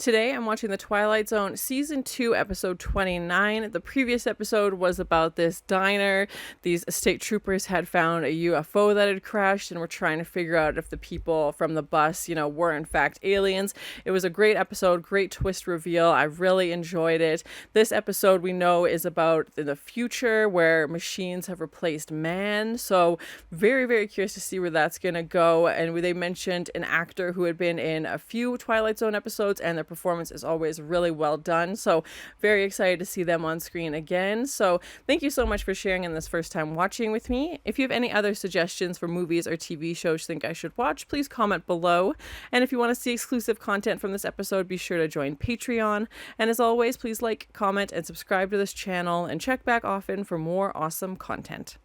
Today I'm watching the Twilight Zone Season 2, Episode 29. The previous episode was about this diner. These state troopers had found a UFO that had crashed and were trying to figure out if the people from the bus, were in fact aliens. It was a great episode, great twist reveal. I really enjoyed it. This episode we know is about in the future where machines have replaced man. So very, very curious to see where that's going to go. And they mentioned an actor who had been in a few Twilight Zone episodes, and their performance is always really well done. So very excited to see them on screen again. So thank you so much for sharing in this first time watching with me. If you have any other suggestions for movies or TV shows you think I should watch, please comment below. And if you want to see exclusive content from this episode, be sure to join Patreon. And as always, please like, comment, and subscribe to this channel, and check back often for more awesome content.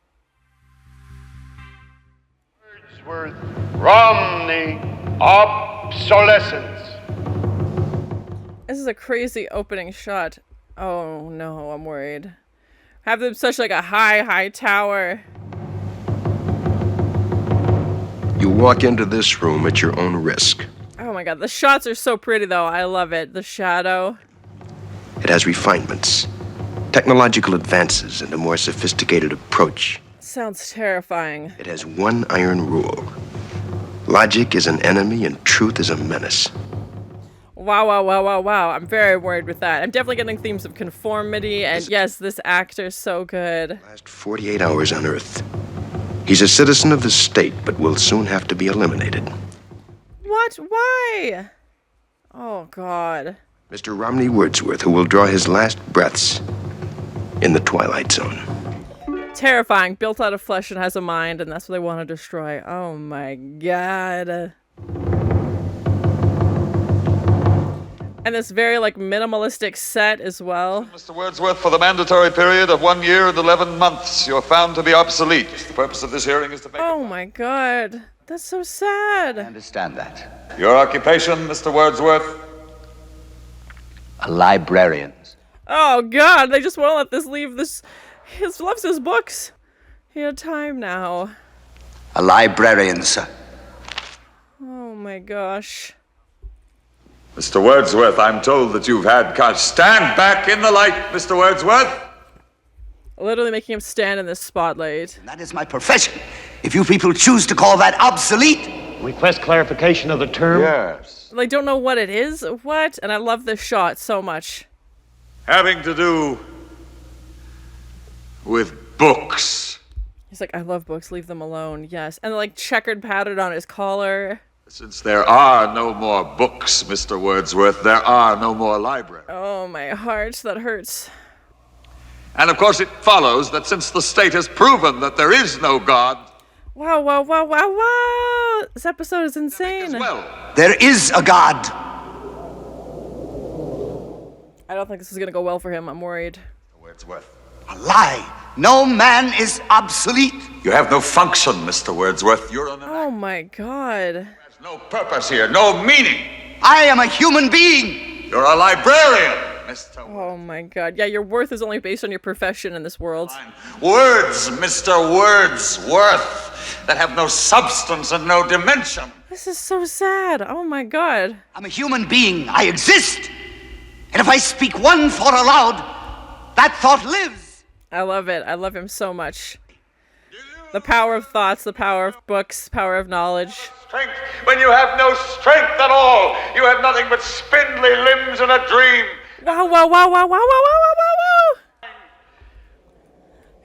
Wordsworth, Romney, obsolescence. This is a crazy opening shot. Oh no, I'm worried. Have them such like a high tower. You walk into this room at your own risk. Oh my god, the shots are so pretty though. I love it. The shadow. It has refinements, technological advances, and a more sophisticated approach. Sounds terrifying. It has one iron rule. Logic is an enemy and truth is a menace. Wow. I'm very worried with that. I'm definitely getting themes of conformity, and yes, this actor's so good. Last 48 hours on Earth. He's a citizen of the state, but will soon have to be eliminated. What? Why? Oh, God. Mr. Romney Wordsworth, who will draw his last breaths in the Twilight Zone. Terrifying. Built out of flesh and has a mind, and that's what they want to destroy. Oh, my God. And this very, minimalistic set as well. Mr. Wordsworth, for the mandatory period of 1 year and 11 months, you're found to be obsolete. The purpose of this hearing is to make... Oh my god. That's so sad. I understand that. Your occupation, Mr. Wordsworth? A librarian. Oh god, they just won't let this leave this... He loves his books. He had time now. A librarian, sir. Oh my gosh. Mr. Wordsworth, I'm told that you've had... Stand back in the light, Mr. Wordsworth! Literally making him stand in this spotlight. And that is my profession. If you people choose to call that obsolete... Request clarification of the term. Yes. They don't know what it is. What? And I love this shot so much. Having to do... with books. He's like, I love books, leave them alone. Yes. And checkered pattern on his collar. Since there are no more books, Mr. Wordsworth, there are no more libraries. Oh, my heart, that hurts. And of course it follows that since the state has proven that there is no God... Wow. This episode is insane. As well. There is a God. I don't think this is going to go well for him. I'm worried. Wordsworth. A lie. No man is obsolete. You have no function, Mr. Wordsworth. You're an... Oh my god. There's no purpose here, no meaning. I am a human being. You're a librarian, Mr. Oh my god. Yeah, your worth is only based on your profession in this world. Words, Mr. Wordsworth, that have no substance and no dimension. This is so sad. Oh my god. I'm a human being. I exist. And if I speak one thought aloud, that thought lives. I love it. I love him so much. The power of thoughts, the power of books, power of knowledge. Strength when you have no strength at all. You have nothing but spindly limbs and a dream. Wow.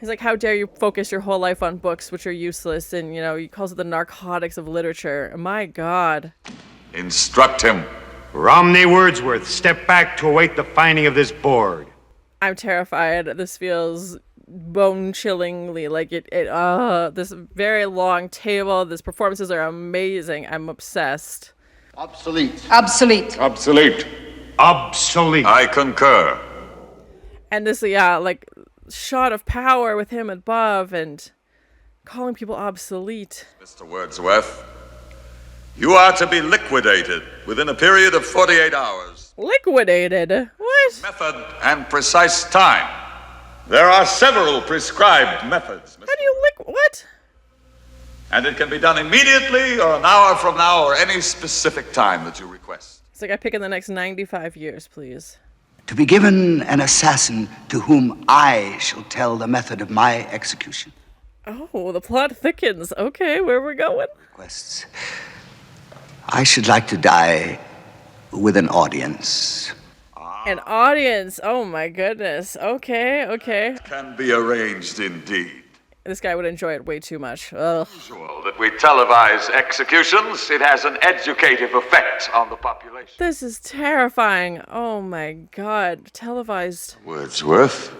He's like, how dare you focus your whole life on books which are useless, and he calls it the narcotics of literature. My god. Instruct him. Romney Wordsworth, step back to await the finding of this board. I'm terrified. This feels bone-chillingly like this very long table. These performances are amazing. I'm obsessed. Obsolete. Obsolete. Obsolete. Obsolete. I concur. And this, shot of power with him above and calling people obsolete. Mr. Wordsworth, you are to be liquidated within a period of 48 hours. Liquidated? What? Method and precise time. There are several prescribed methods, Mr. How do you what? And it can be done immediately or an hour from now or any specific time that you request. He's like, I pick in the next 95 years, please. To be given an assassin to whom I shall tell the method of my execution. Oh, the plot thickens. Okay, where we're going? Requests. I should like to die with an audience. An audience. Oh my goodness. Okay. Can be arranged indeed. This guy would enjoy it way too much. Ugh. Usual that we televise executions. It has an educative effect on the population. This is terrifying. Oh my god. Televised. Wordsworth,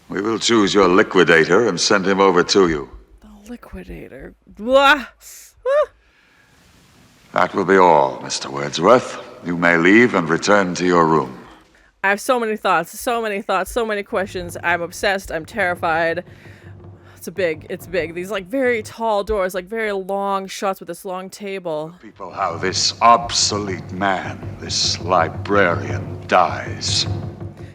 we will choose your liquidator and send him over to you. The liquidator. Blah. Ah. That will be all, Mr. Wordsworth. You may leave and return to your room. I have so many thoughts, so many questions. I'm obsessed. I'm terrified. It's big. These like very tall doors, like very long shots with this long table. People, how this obsolete man, this librarian, dies.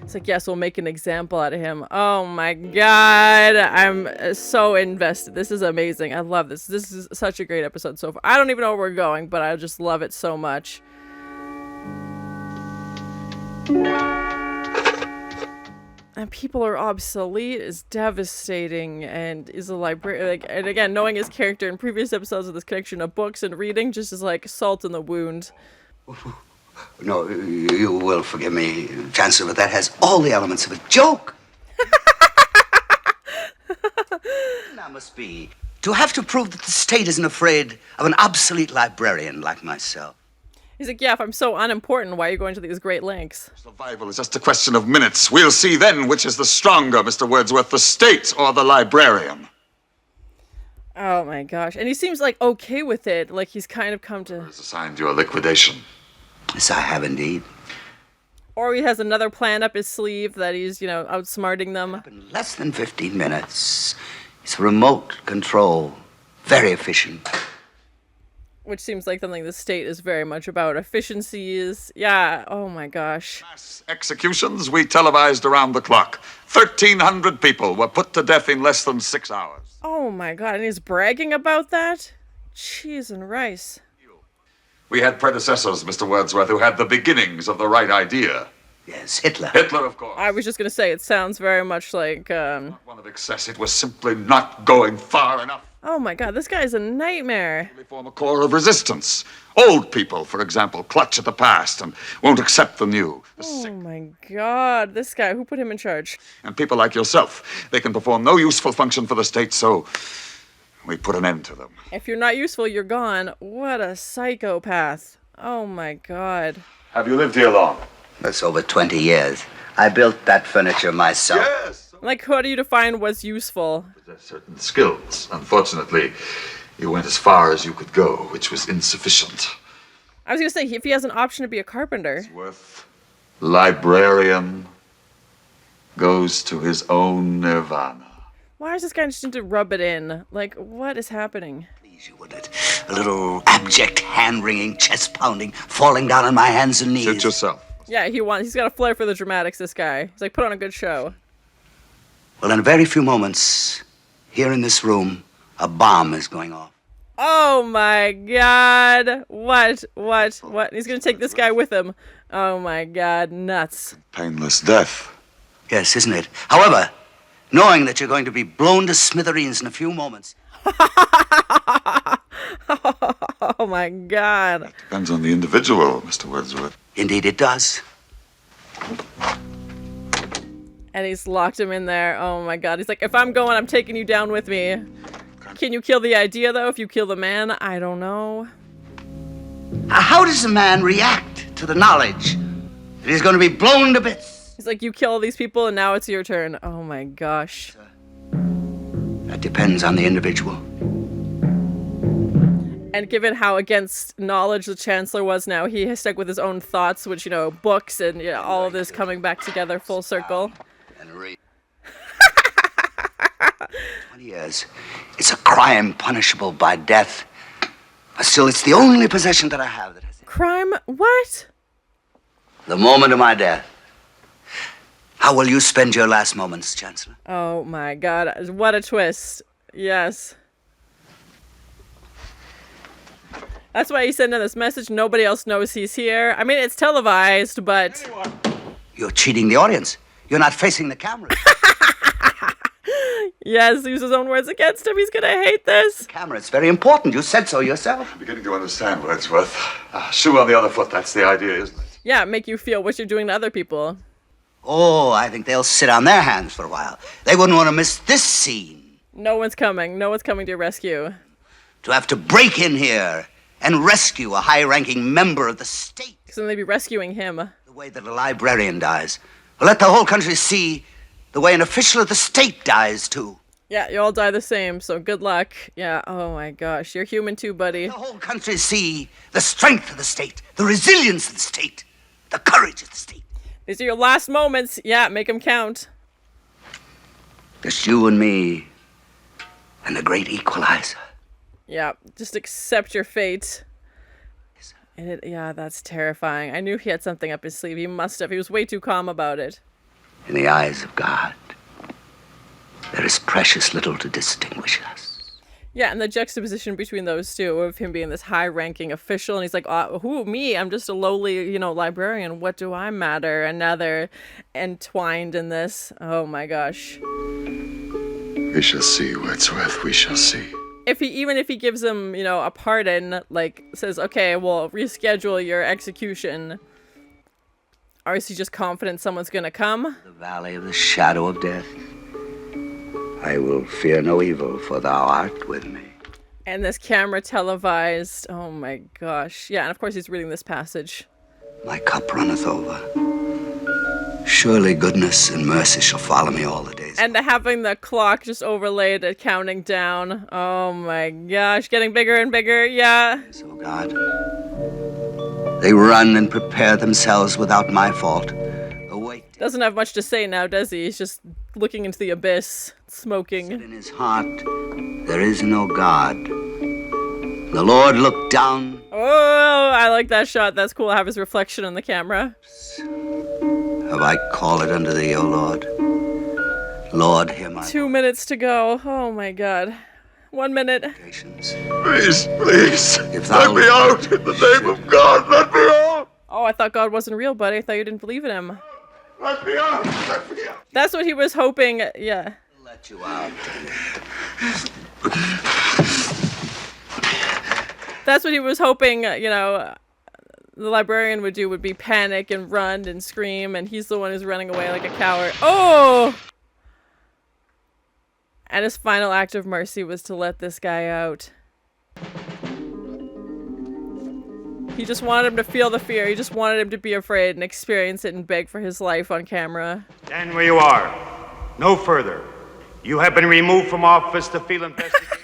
It's like, yes, we'll make an example out of him. Oh my god. I'm so invested. This is amazing. I love this. This is such a great episode so far. I don't even know where we're going, but I just love it so much. And people are obsolete is devastating, and is a librarian. Like, and again, knowing his character in previous episodes of this connection of books and reading just is like salt in the wound. No, you will forgive me, Chancellor, but that has all the elements of a joke. That must be to have to prove that the state isn't afraid of an obsolete librarian like myself. He's like, yeah, if I'm so unimportant, why are you going to these great lengths? Survival is just a question of minutes. We'll see then which is the stronger, Mr. Wordsworth, the state or the librarian. Oh my gosh. And he seems like okay with it. Like he's kind of come to... Has assigned you a liquidation. Yes, I have indeed. Or he has another plan up his sleeve that he's, outsmarting them. In less than 15 minutes. It's remote control. Very efficient. Which seems like something the state is very much about. Efficiencies. Yeah. Oh my gosh. Mass executions we televised around the clock. 1,300 people were put to death in less than 6 hours. Oh my god. And he's bragging about that? Cheese and rice. We had predecessors, Mr. Wordsworth, who had the beginnings of the right idea. Yes, Hitler. Hitler, of course. I was just going to say, it sounds very much like... Not one of excess. It was simply not going far enough. Oh my god, this guy's a nightmare. They form a core of resistance. Old people, for example, clutch at the past and won't accept the new. The Oh sick. my god, this guy, who put him in charge? And people like yourself, they can perform no useful function for the state, so we put an end to them. If you're not useful, you're gone. What a psychopath. Oh my god. Have you lived here long? That's over 20 years. I built that furniture myself. Yes. Like, how do you define what's useful? With certain skills. Unfortunately, you went as far as you could go, which was insufficient. I was gonna say, if he has an option to be a carpenter. Worth, librarian, goes to his own nirvana. Why is this guy just need to rub it in? Like, what is happening? Please you, wouldn't it? A little abject, hand-wringing, chest-pounding, falling down on my hands and knees. Sit yourself. Yeah, he's got a flair for the dramatics, this guy. He's like, put on a good show. Well, in a very few moments, here in this room, a bomb is going off. Oh my god. What? He's gonna take this guy with him. Oh my god, nuts. Painless death. Yes, isn't it? However, knowing that you're going to be blown to smithereens in a few moments. Oh my god. Depends on the individual, Mr. Wordsworth. Indeed it does. And he's locked him in there. Oh my god. He's like, if I'm going, I'm taking you down with me. Can you kill the idea, though? If you kill the man? I don't know. How does a man react to the knowledge that he's going to be blown to bits? He's like, you kill all these people, and now it's your turn. Oh my gosh. That depends on the individual. And given how against knowledge the Chancellor was now, he has stuck with his own thoughts, which, books and all of this coming back together full circle. 20 years. It's a crime punishable by death. But still, it's the only possession that I have that has it. Crime? What? The moment of my death. How will you spend your last moments, Chancellor? Oh my god. What a twist. Yes. That's why he's sending this message. Nobody else knows he's here. I mean, it's televised, but... You're cheating the audience. You're not facing the camera. Yes, use his own words against him. He's gonna hate this. Camera, it's very important. You said so yourself. I'm beginning to understand, Wordsworth. Shoe on the other foot, that's the idea, isn't it? Yeah, make you feel what you're doing to other people. Oh, I think they'll sit on their hands for a while. They wouldn't want to miss this scene. No one's coming. No one's coming to your rescue. To have to break in here and rescue a high-ranking member of the state. Because then they'd be rescuing him. The way that a librarian dies. Well, let the whole country see the way an official of the state dies, too. Yeah, you all die the same, so good luck. Yeah, oh my gosh. You're human too, buddy. The whole country see the strength of the state, the resilience of the state, the courage of the state. These are your last moments. Yeah, make them count. Just you and me and the great equalizer. Yeah, just accept your fate. And yeah, that's terrifying. I knew he had something up his sleeve. He must have. He was way too calm about it. In the eyes of God, there is precious little to distinguish us. Yeah, and the juxtaposition between those two of him being this high-ranking official, and he's like, who, me? I'm just a lowly, librarian. What do I matter? And now they're entwined in this. Oh my gosh. We shall see, Wordsworth, we shall see. Even if he gives him, a pardon, like, says, okay, well, reschedule your execution, or is he just confident someone's gonna come? The valley of the shadow of death. I will fear no evil, for thou art with me. And this camera televised. Oh my gosh. Yeah, and of course he's reading this passage. My cup runneth over. Surely goodness and mercy shall follow me all the days. And having the clock just overlaid at counting down. Oh my gosh, getting bigger and bigger, yeah. So God, they run and prepare themselves without my fault. Await. Doesn't have much to say now, does he? He's just looking into the abyss, smoking. In his heart, there is no God. The Lord looked down. Oh, I like that shot. That's cool. Have his reflection on the camera. Have I called it unto thee, O Lord? Lord, hear my 2 minutes to go. Oh my God. 1 minute. vocations. Please, please, If thou let me out in the name of God, let me out! Oh, I thought God wasn't real, buddy. I thought you didn't believe in him. Let me out, let me out! That's what he was hoping. Yeah. let you out. That's what he was hoping, the librarian would do, would be panic and run and scream, and he's the one who's running away like a coward. Oh! And his final act of mercy was to let this guy out. He just wanted him to feel the fear. He just wanted him to be afraid and experience it and beg for his life on camera. Stand where you are. No further. You have been removed from office to feel investigated.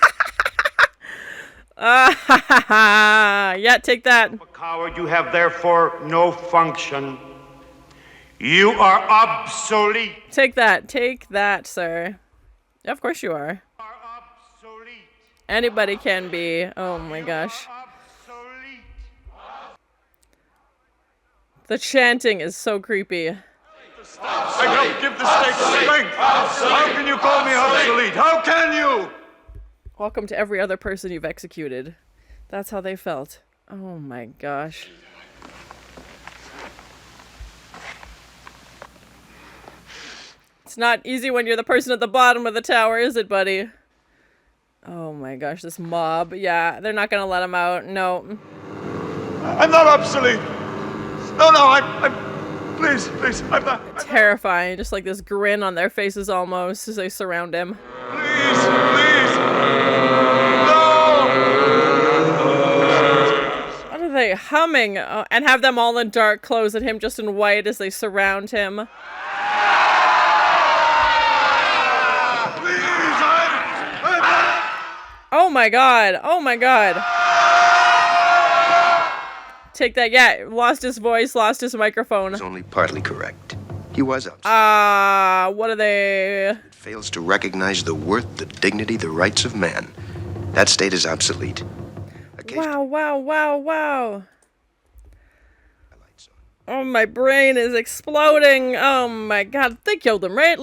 Yeah, take that. A coward, you have therefore no function. You are obsolete. Take that, sir. Of course you are. You are obsolete. Anybody can be. Oh my gosh. Obsolete. The chanting is so creepy. I help give the state strength! How can you call me obsolete? How can you? Welcome to every other person you've executed. That's how they felt. Oh my gosh. It's not easy when you're the person at the bottom of the tower, is it, buddy? Oh my gosh, this mob. Yeah, they're not gonna let him out. No. I'm not obsolete. No, I'm please, I'm not. Terrifying. Just like this grin on their faces almost as they surround him. Please, no! What are they humming? Oh, and have them all in dark clothes and him just in white as they surround him. Oh my god. Oh my god. Take that. Yeah, lost his voice, lost his microphone. It's only partly correct. He was obsolete. What are they? It fails to recognize the worth, the dignity, the rights of man. That state is obsolete. Wow. Twilight Zone. Oh, my brain is exploding. Oh my god. They killed him, right?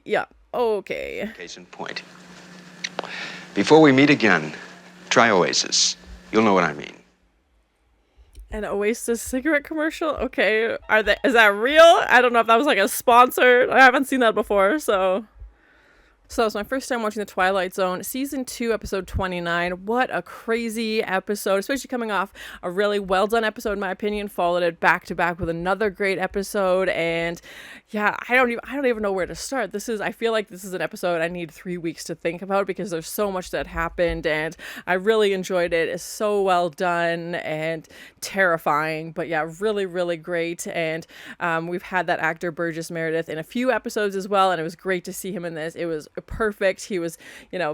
Yeah. Okay. Case in point. Before we meet again, try Oasis. You'll know what I mean. An Oasis cigarette commercial? Okay. Is that real? I don't know if that was like a sponsor. I haven't seen that before, so. So it's my first time watching The Twilight Zone, Season 2, Episode 29. What a crazy episode, especially coming off a really well-done episode, in my opinion. Followed it back-to-back with another great episode, and yeah, I don't even know where to start. I feel like this is an episode I need 3 weeks to think about because there's so much that happened, and I really enjoyed it. It's so well done and terrifying, but yeah, really, really great. And we've had that actor Burgess Meredith in a few episodes as well, and it was great to see him in this. It was perfect. He was,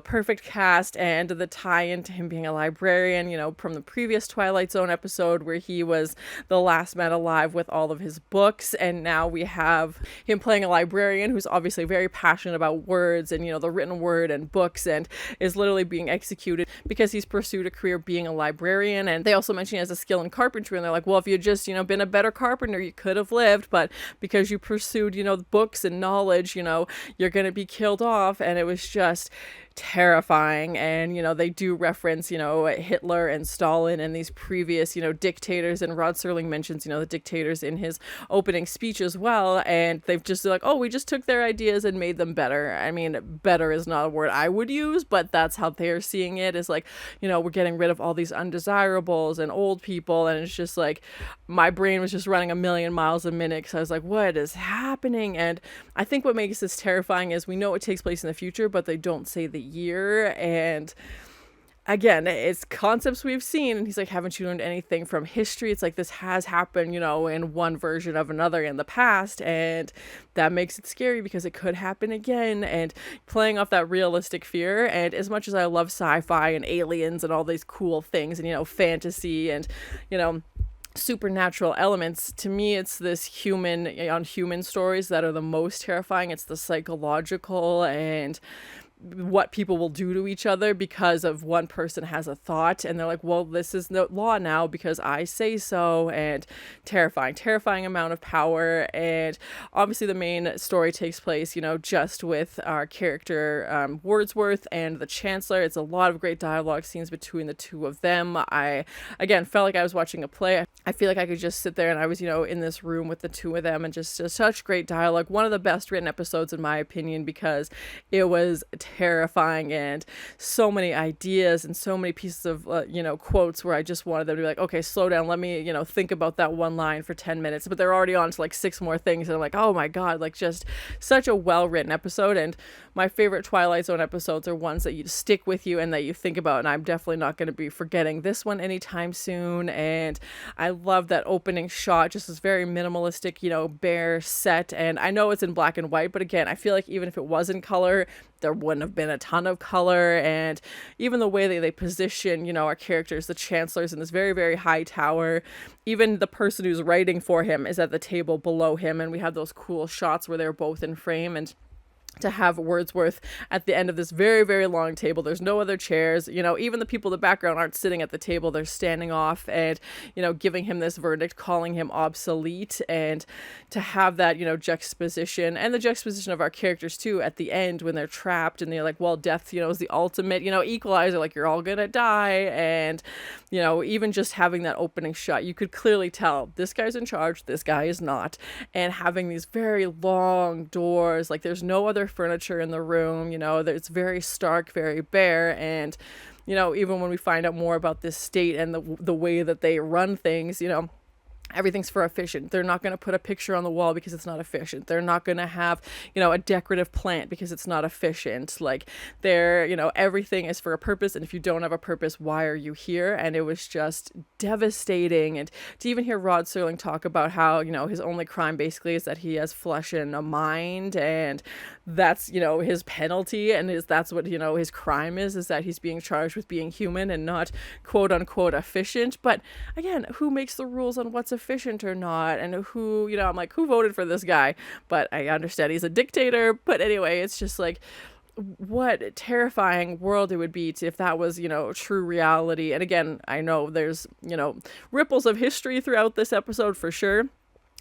perfect cast, and the tie-in to him being a librarian, from the previous Twilight Zone episode where he was the last man alive with all of his books, and now we have him playing a librarian who's obviously very passionate about words and, the written word and books, and is literally being executed because he's pursued a career being a librarian. And they also mention he has a skill in carpentry, and they're like, well, if you just, been a better carpenter, you could have lived, but because you pursued, books and knowledge, you're going to be killed off. And it was just terrifying. And they do reference Hitler and Stalin and these previous dictators, and Rod Serling mentions the dictators in his opening speech as well, and they've just like, oh, we just took their ideas and made them better. I mean, better is not a word I would use, but that's how they're seeing it, is like, we're getting rid of all these undesirables and old people. And it's just like my brain was just running a million miles a minute because I was like, what is happening? And I think what makes this terrifying is we know it takes place in the future, but they don't say the year. And again, it's concepts we've seen, and he's like, haven't you learned anything from history? It's like, this has happened, in one version of another in the past, and that makes it scary because it could happen again. And playing off that realistic fear, and as much as I love sci-fi and aliens and all these cool things and fantasy and supernatural elements, to me it's this human on human stories that are the most terrifying. It's the psychological and what people will do to each other because of one person has a thought, and they're like, well, this is no law now because I say so. And terrifying amount of power. And obviously the main story takes place just with our character Wordsworth and the chancellor. It's a lot of great dialogue scenes between the two of them. I again felt like I was watching a play. I feel like I could just sit there and I was in this room with the two of them, and just such great dialogue. One of the best written episodes in my opinion, because it was terrifying, and so many ideas and so many pieces of quotes where I just wanted them to be like, okay, slow down, let me think about that one line for 10 minutes, but they're already on to like 6 more things, and I'm like, oh my god, like just such a well written episode. And my favorite Twilight Zone episodes are ones that you stick with you and that you think about, and I'm definitely not going to be forgetting this one anytime soon. And I love that opening shot, just this very minimalistic bare set, and I know it's in black and white, but again, I feel like even if it was in color, there wouldn't have been a ton of color. And even the way that they position our characters, the chancellor's in this very, very high tower, even the person who's writing for him is at the table below him, and we have those cool shots where they're both in frame. And to have Wordsworth at the end of this very, very long table, there's no other chairs, even the people in the background aren't sitting at the table, they're standing off, and giving him this verdict, calling him obsolete. And to have that juxtaposition, and the juxtaposition of our characters too at the end when they're trapped and they're like, well, death is the ultimate equalizer, like you're all gonna die. And even just having that opening shot, you could clearly tell this guy's in charge, this guy is not. And having these very long doors, like there's no other furniture in the room, it's very stark, very bare. And even when we find out more about this state and the way that they run things, everything's for efficient. They're not going to put a picture on the wall because it's not efficient. They're not going to have, a decorative plant because it's not efficient. Like they're, everything is for a purpose. And if you don't have a purpose, why are you here? And it was just devastating. And to even hear Rod Serling talk about how, his only crime basically is that he has flesh and a mind, and that's, his penalty, and that's what, his crime is that he's being charged with being human and not quote unquote efficient. But again, who makes the rules on what's efficient or not? And who, I'm like, who voted for this guy? But I understand he's a dictator. But anyway, it's just like, what a terrifying world it would be if that was, true reality. And again, I know there's, ripples of history throughout this episode for sure.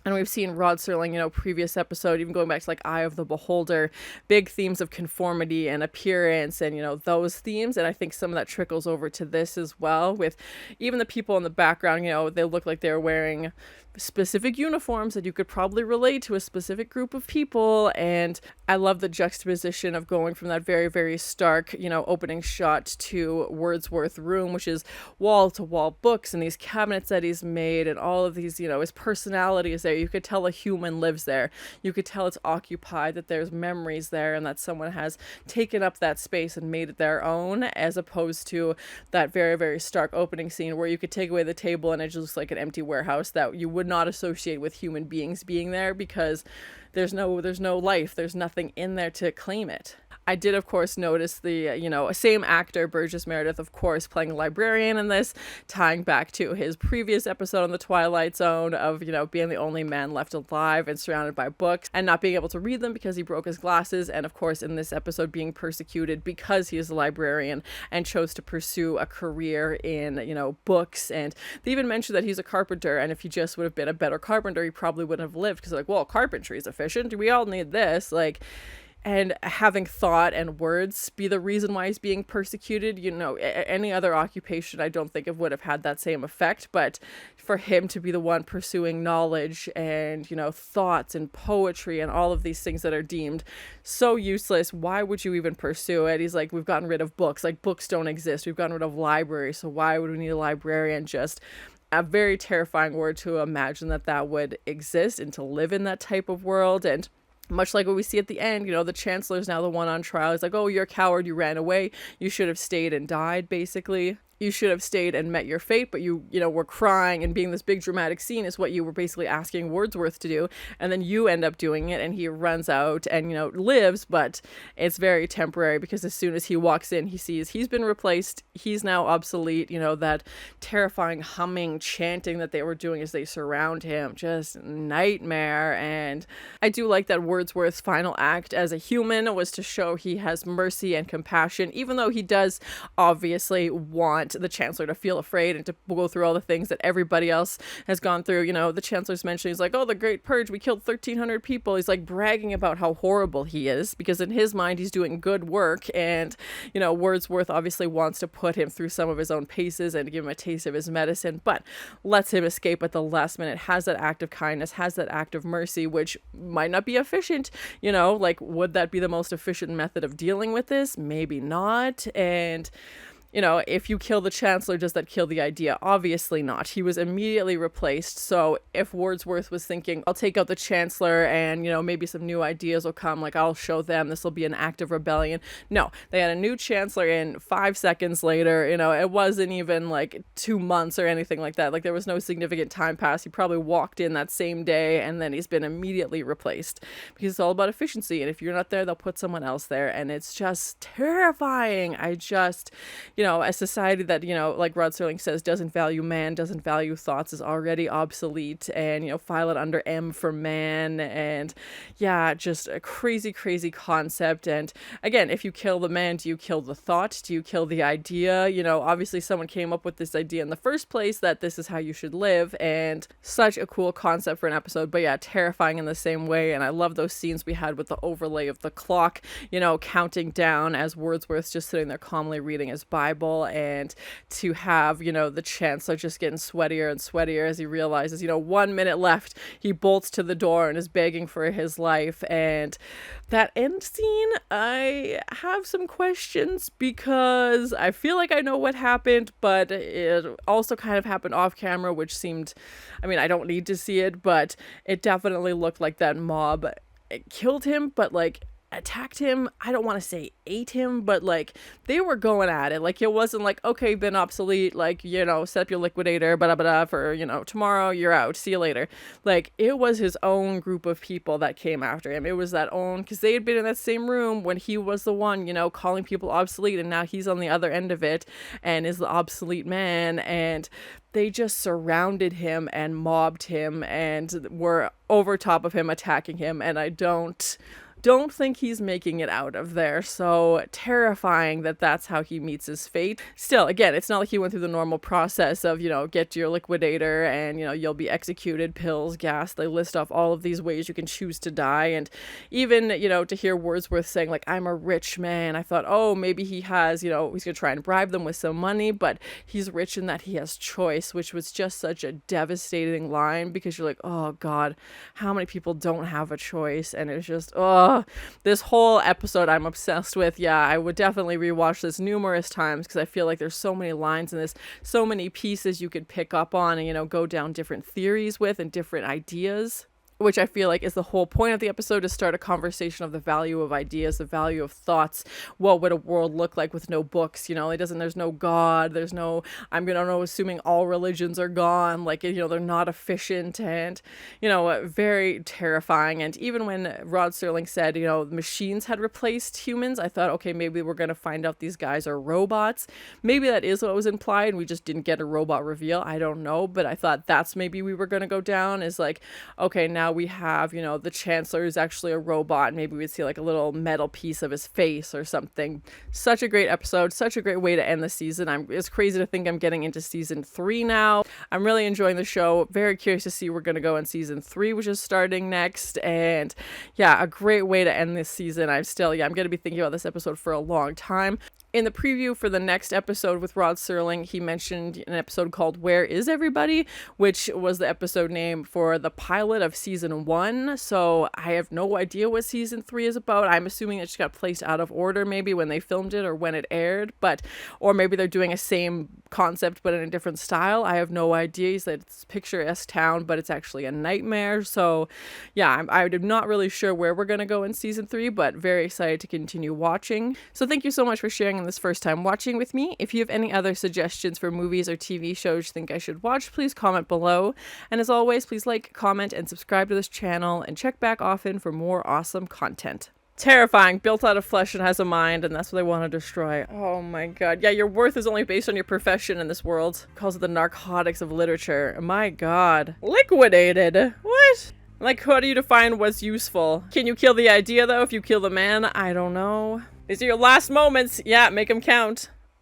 And we've seen Rod Serling, previous episode, even going back to like Eye of the Beholder, big themes of conformity and appearance and, those themes. And I think some of that trickles over to this as well, with even the people in the background, they look like they're wearing specific uniforms that you could probably relate to a specific group of people. And I love the juxtaposition of going from that very, very stark, opening shot to Wordsworth room, which is wall to wall books and these cabinets that he's made and all of these, his personality is there. You could tell a human lives there. You could tell it's occupied, that there's memories there, and that someone has taken up that space and made it their own, as opposed to that very, very stark opening scene where you could take away the table and it just looks like an empty warehouse that you would not associate with human beings being there, because there's no life, there's nothing in there to claim it. I did, of course, notice the, same actor, Burgess Meredith, of course, playing a librarian in this, tying back to his previous episode on the Twilight Zone of, being the only man left alive and surrounded by books and not being able to read them because he broke his glasses. And, of course, in this episode, being persecuted because he is a librarian and chose to pursue a career in, books. And they even mentioned that he's a carpenter, and if he just would have been a better carpenter, he probably wouldn't have lived, because, carpentry is efficient. We all need this. And having thought and words be the reason why he's being persecuted, any other occupation I don't think it would have had that same effect. But for him to be the one pursuing knowledge and, thoughts and poetry and all of these things that are deemed so useless, why would you even pursue it? He's like, we've gotten rid of books. Like, books don't exist. We've gotten rid of libraries. So why would we need a librarian? Just a very terrifying word to imagine that would exist and to live in that type of world. And much like what we see at the end, the chancellor's now the one on trial. He's like, oh, you're a coward. You ran away. You should have stayed and died, basically. You should have stayed and met your fate, but you were crying and being this big dramatic scene is what you were basically asking Wordsworth to do. And then you end up doing it, and he runs out and, lives, but it's very temporary, because as soon as he walks in, he sees he's been replaced. He's now obsolete. That terrifying humming, chanting that they were doing as they surround him, just nightmare. And I do like that Wordsworth's final act as a human was to show he has mercy and compassion, even though he does obviously want the chancellor to feel afraid and to go through all the things that everybody else has gone through. The chancellor's mentioning, he's like, oh, the Great Purge, we killed 1,300 people. He's like bragging about how horrible he is, because in his mind he's doing good work. And Wordsworth obviously wants to put him through some of his own paces and give him a taste of his medicine, but lets him escape at the last minute, has that act of kindness, has that act of mercy, which might not be efficient. Would that be the most efficient method of dealing with this? Maybe not. And if you kill the chancellor, does that kill the idea? Obviously not. He was immediately replaced. So if Wordsworth was thinking, I'll take out the chancellor and, maybe some new ideas will come, like I'll show them, this will be an act of rebellion. No, they had a new chancellor in 5 seconds later. It wasn't even like 2 months or anything like that. Like, there was no significant time pass. He probably walked in that same day, and then he's been immediately replaced, because it's all about efficiency. And if you're not there, they'll put someone else there. And it's just terrifying. A society that, like Rod Serling says, doesn't value man, doesn't value thoughts, is already obsolete, and, file it under M for man. And yeah, just a crazy, crazy concept. And again, if you kill the man, do you kill the thought? Do you kill the idea? Obviously someone came up with this idea in the first place that this is how you should live, and such a cool concept for an episode, but yeah, terrifying in the same way. And I love those scenes we had with the overlay of the clock, counting down as Wordsworth's just sitting there calmly reading his Bible, and to have, the chancellor just getting sweatier and sweatier as he realizes, 1 minute left. He bolts to the door and is begging for his life. And that end scene, I have some questions, because I feel like I know what happened, but it also kind of happened off camera, which seemed, I don't need to see it, but it definitely looked like that mob killed him, but attacked him. I don't want to say ate him, but they were going at it. It wasn't like, okay, been obsolete, set up your liquidator, for, tomorrow you're out, see you later. It was his own group of people that came after him. It was that own, because they had been in that same room when he was the one, calling people obsolete, and now he's on the other end of it and is the obsolete man. And they just surrounded him and mobbed him and were over top of him, attacking him. And I don't don't think he's making it out of there. So terrifying that that's how he meets his fate. Still, again, it's not like he went through the normal process of, get to your liquidator and, you'll be executed, pills, gas. They list off all of these ways you can choose to die. And even, to hear Wordsworth saying, like, I'm a rich man, I thought, oh, maybe he has, he's going to try and bribe them with some money, but he's rich in that he has choice, which was just such a devastating line, because you're like, oh God, how many people don't have a choice? And it's just, this whole episode I'm obsessed with. Yeah, I would definitely rewatch this numerous times, because I feel like there's so many lines in this, so many pieces you could pick up on and, go down different theories with and different ideas, which I feel like is the whole point of the episode, to start a conversation of the value of ideas, the value of thoughts. What would a world look like with no books? There's no God, there's no, assuming all religions are gone, like, they're not efficient and, very terrifying. And even when Rod Serling said, machines had replaced humans, I thought, okay, maybe we're going to find out these guys are robots. Maybe that is what was implied, and we just didn't get a robot reveal. I don't know, but I thought that's maybe we were going to go down, is like, okay, now we have, the chancellor is actually a robot. Maybe we'd see like a little metal piece of his face or something. Such a great episode, such a great way to end the season. It's crazy to think I'm getting into season 3 now. I'm really enjoying the show. Very curious to see where we're going to go in season 3, which is starting next. And yeah, a great way to end this season. I'm going to be thinking about this episode for a long time. In the preview for the next episode with Rod Serling, he mentioned an episode called Where Is Everybody?, which was the episode name for the pilot of season 1. So I have no idea what season 3 is about. I'm assuming it just got placed out of order, maybe when they filmed it or when it aired, or maybe they're doing a same concept but in a different style. I have no idea. He said it's picturesque town, but it's actually a nightmare. So yeah, I'm not really sure where we're going to go in season 3, but very excited to continue watching. So thank you so much for sharing this first time watching with me. If you have any other suggestions for movies or TV shows you think I should watch, please comment below. And as always, please like, comment, and subscribe to this channel, and check back often for more awesome content. Terrifying, built out of flesh and has a mind, and that's what they want to destroy. Oh my God. Yeah, your worth is only based on your profession in this world. Calls it the narcotics of literature. My God. Liquidated. What? Like, how do you define what's useful? Can you kill the idea, though, if you kill the man? I don't know. These are your last moments. Yeah, make them count.